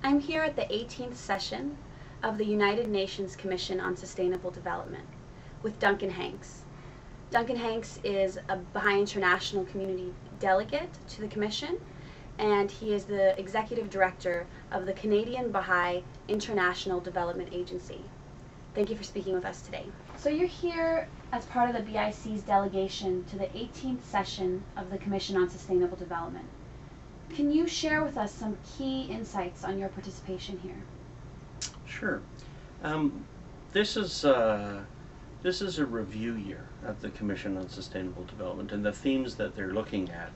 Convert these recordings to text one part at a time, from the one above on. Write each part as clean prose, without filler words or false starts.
I'm here at the 18th session of the United Nations Commission on Sustainable Development with Duncan. Duncan is a Baha'i International Community Delegate to the Commission, and he is the Executive Director of the Canadian Baha'i International Development Agency. Thank you for speaking with us today. So you're here as part of the BIC's delegation to the 18th session of the Commission on Sustainable Development. Can you share with us some key insights on your participation here? Sure. This is a review year of the Commission on Sustainable Development, and the themes that they're looking at,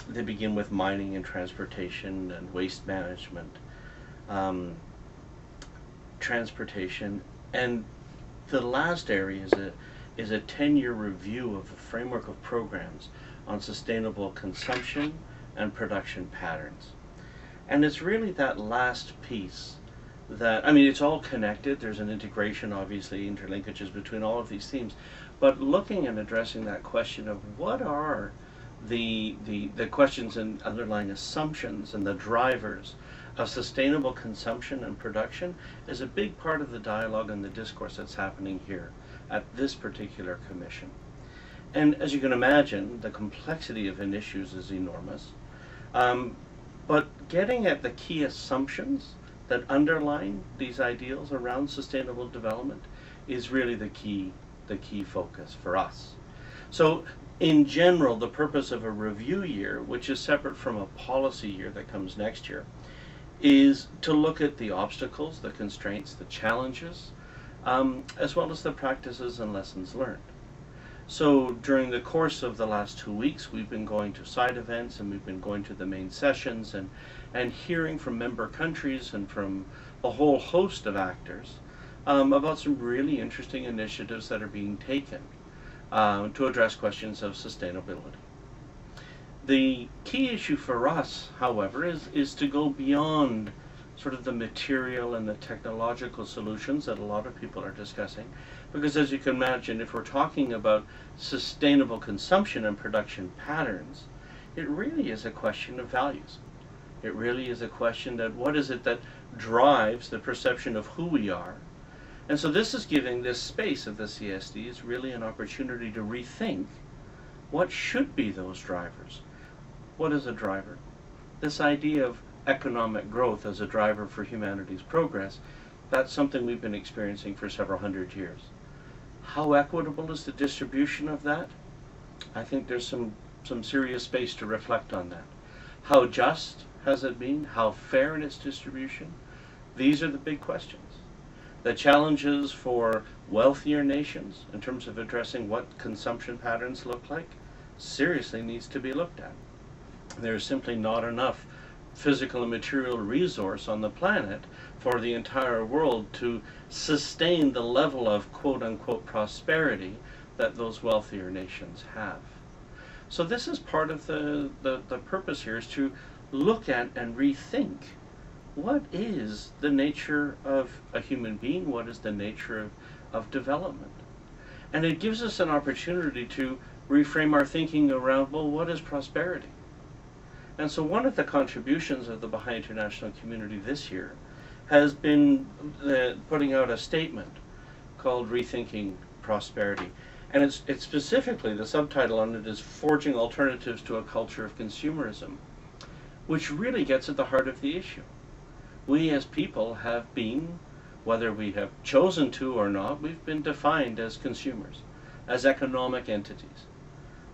they begin with mining and transportation and waste management, transportation, and the last area is a 10-year review of the framework of programs on sustainable consumption and production patterns. And it's really that last piece that, I mean, it's all connected. There's an integration, obviously, interlinkages between all of these themes. But looking and addressing that question of what are the questions and underlying assumptions and the drivers of sustainable consumption and production is a big part of the dialogue and the discourse that's happening here at this particular commission. And as you can imagine, the complexity of issues is enormous. But getting at the key assumptions that underline these ideals around sustainable development is really the key focus for us. So in general, the purpose of a review year, which is separate from a policy year that comes next year, is to look at the obstacles, the constraints, the challenges, as well as the practices and lessons learned. So during the course of the last 2 weeks, we've been going to side events and we've been going to the main sessions and hearing from member countries and from a whole host of actors about some really interesting initiatives that are being taken to address questions of sustainability. The key issue for us, however, is to go beyond sort of the material and the technological solutions that a lot of people are discussing. Because as you can imagine, if we're talking about sustainable consumption and production patterns, it really is a question of values. It really is a question that what is it that drives the perception of who we are. And so this is giving this space of the CSD is really an opportunity to rethink what should be those drivers. What is a driver? This idea of economic growth as a driver for humanity's progress, that's something we've been experiencing for several hundred years. How equitable is the distribution of that? I think there's some serious space to reflect on that. How just has it been? How fair in its distribution? These are the big questions. The challenges for wealthier nations in terms of addressing what consumption patterns look like seriously needs to be looked at. There's simply not enough physical and material resource on the planet for the entire world to sustain the level of quote-unquote prosperity that those wealthier nations have. So this is part of the purpose here, is to look at and rethink what is the nature of a human being, what is the nature of development. And it gives us an opportunity to reframe our thinking around, well, what is prosperity? And so one of the contributions of the Baha'i International Community this year has been putting out a statement called Rethinking Prosperity. And it's specifically, the subtitle on it is Forging Alternatives to a Culture of Consumerism, which really gets at the heart of the issue. We as people have been, whether we have chosen to or not, we've been defined as consumers, as economic entities.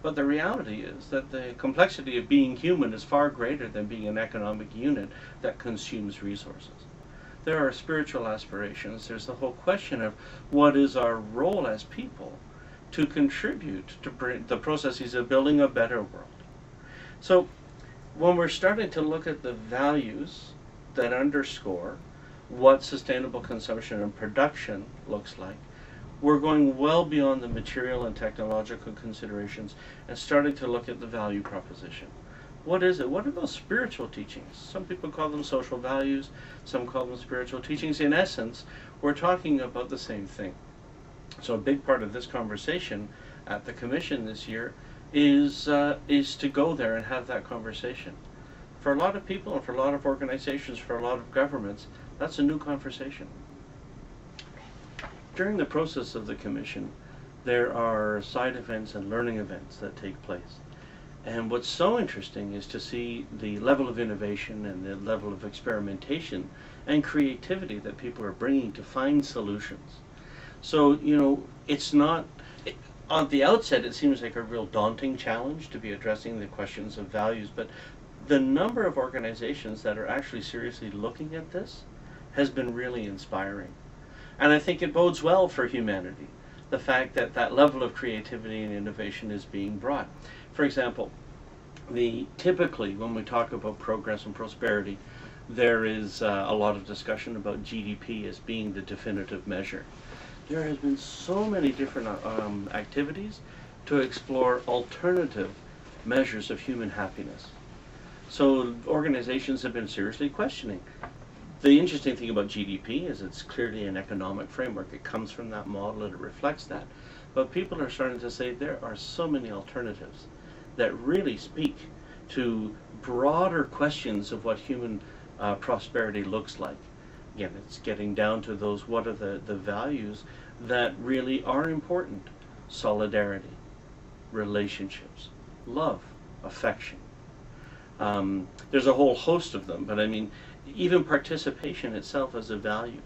But the reality is that the complexity of being human is far greater than being an economic unit that consumes resources. There are spiritual aspirations. There's the whole question of what is our role as people to contribute to the processes of building a better world. So when we're starting to look at the values that underscore what sustainable consumption and production looks like, we're going well beyond the material and technological considerations and starting to look at the value proposition. What is it? What are those spiritual teachings? Some people call them social values, some call them spiritual teachings. In essence, we're talking about the same thing. So a big part of this conversation at the Commission this year is to go there and have that conversation. for a lot of people and for a lot of organizations, for a lot of governments, that's a new conversation. During the process of the Commission, there are side events and learning events that take place. And what's so interesting is to see the level of innovation and the level of experimentation and creativity that people are bringing to find solutions. So, you know, it's not, on the outset it seems like a real daunting challenge to be addressing the questions of values, but the number of organizations that are actually seriously looking at this has been really inspiring. And I think it bodes well for humanity, the fact that that level of creativity and innovation is being brought. For example, typically when we talk about progress and prosperity, there is a lot of discussion about GDP as being the definitive measure. There has been so many different activities to explore alternative measures of human happiness. So organizations have been seriously questioning. The interesting thing about GDP is it's clearly an economic framework. It comes from that model and it reflects that. But people are starting to say there are so many alternatives that really speak to broader questions of what human prosperity looks like. Again, it's getting down to those, what are the values that really are important? Solidarity, relationships, love, affection. There's a whole host of them, but I mean, even participation itself as a value.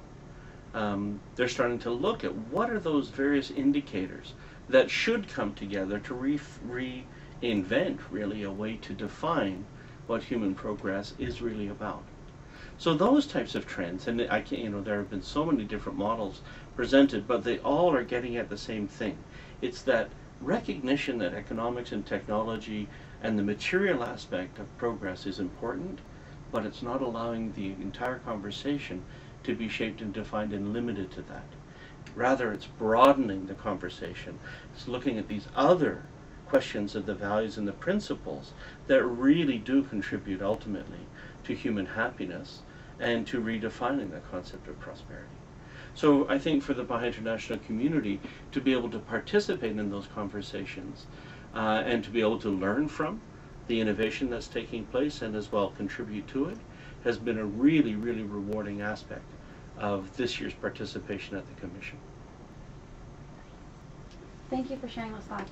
They're starting to look at what are those various indicators that should come together to reinvent really a way to define what human progress is really about. So those types of trends, and I can't, you know, there have been so many different models presented, but they all are getting at the same thing. It's that recognition that economics and technology and the material aspect of progress is important, but it's not allowing the entire conversation to be shaped and defined and limited to that. Rather, it's broadening the conversation. It's looking at these other questions of the values and the principles that really do contribute ultimately to human happiness and to redefining the concept of prosperity. So I think for the Baha'i international community to be able to participate in those conversations and to be able to learn from the innovation that's taking place and as well contribute to it has been a really, really rewarding aspect of this year's participation at the Commission. Thank you for sharing those thoughts.